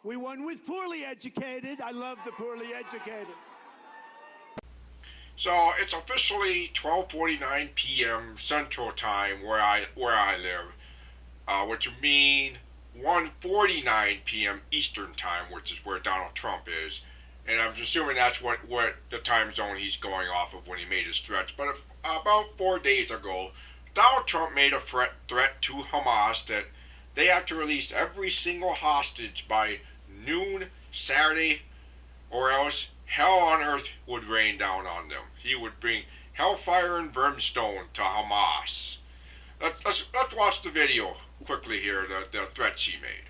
We won with poorly educated. I love the poorly educated. So it's officially 12:49 p.m. Central Time where I live, which would mean 1:49 p.m. Eastern Time, which is where Donald Trump is. And I'm assuming that's what the time zone he's going off of when he made his threats. But about 4 days ago, Donald Trump made a threat to Hamas that they have to release every single hostage by noon Saturday, or else hell on earth would rain down on them. He would bring hellfire and brimstone to Hamas. Let's watch the video quickly here, the threats he made.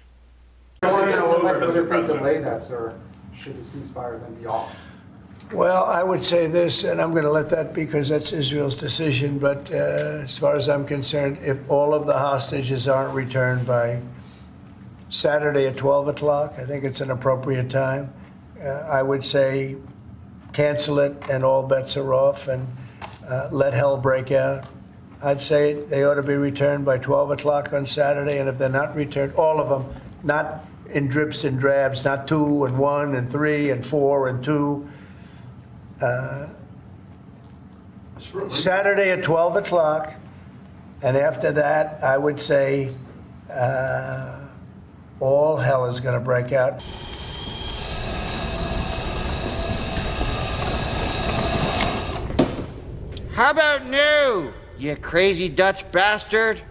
What if they delay that, sir? Should the ceasefire then be off? Well, I would say this, and I'm going to let that because that's Israel's decision, but as far as I'm concerned, if all of the hostages aren't returned by Saturday at 12 o'clock, I think it's an appropriate time. I would say cancel it and all bets are off and let hell break out. I'd say they ought to be returned by 12 o'clock on Saturday, and if they're not returned, all of them, not in drips and drabs, not 2 and 1 and 3 and 4 and 2. Saturday at 12 o'clock, and after that, I would say all hell is going to break out. How about no, you crazy Dutch bastard?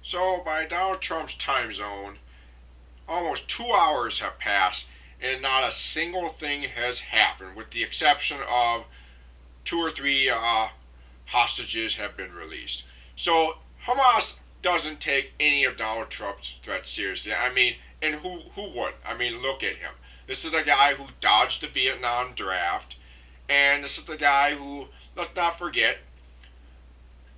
So, by Donald Trump's time zone, almost 2 hours have passed and not a single thing has happened, with the exception of 2 or 3 hostages have been released. So, Hamas doesn't take any of Donald Trump's threats seriously. I mean, and who would? I mean, look at him. This is the guy who dodged the Vietnam draft, and this is the guy who, let's not forget,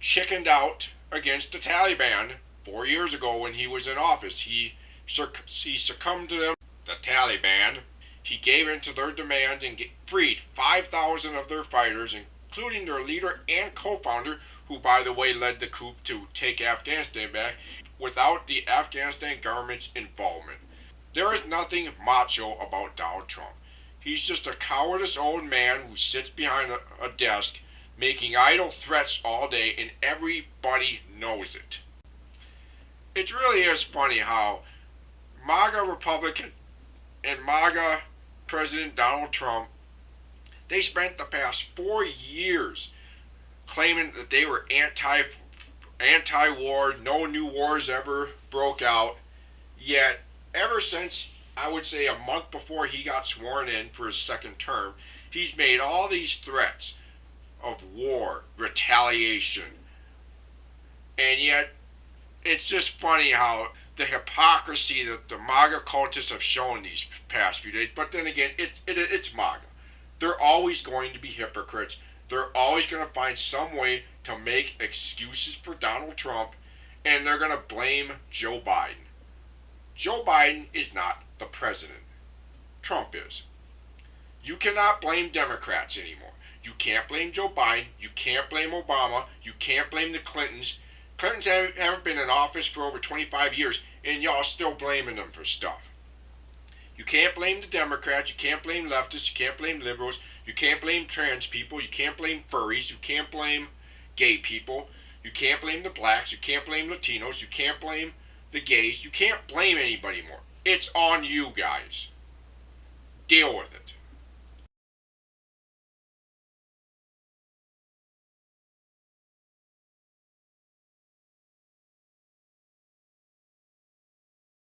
chickened out against the Taliban 4 years ago when he was in office. He succumbed to them, the Taliban. He gave in to their demands and freed 5,000 of their fighters, including their leader and co-founder, who, by the way, led the coup to take Afghanistan back, without the Afghanistan government's involvement. There is nothing macho about Donald Trump. He's just a cowardice old man who sits behind a desk making idle threats all day, and everybody knows it. It really is funny how Maga Republican and Maga President Donald Trump, they spent the past 4 years claiming that they were anti-war, no new wars ever broke out, yet ever since, I would say, a month before he got sworn in for his second term, he's made all these threats of war, retaliation, and yet it's just funny how the hypocrisy that the MAGA cultists have shown these past few days. But then again, it's MAGA. They're always going to be hypocrites. They're always going to find some way to make excuses for Donald Trump, and they're going to blame Joe Biden. Joe Biden is not the president. Trump is. You cannot blame Democrats anymore. You can't blame Joe Biden. You can't blame Obama. You can't blame the Clintons. Clintons haven't been in office for over 25 years, and y'all still blaming them for stuff. You can't blame the Democrats. You can't blame leftists. You can't blame liberals. You can't blame trans people. You can't blame furries. You can't blame gay people. You can't blame the blacks. You can't blame Latinos. You can't blame the gays. You can't blame anybody more. It's on you guys. Deal with it.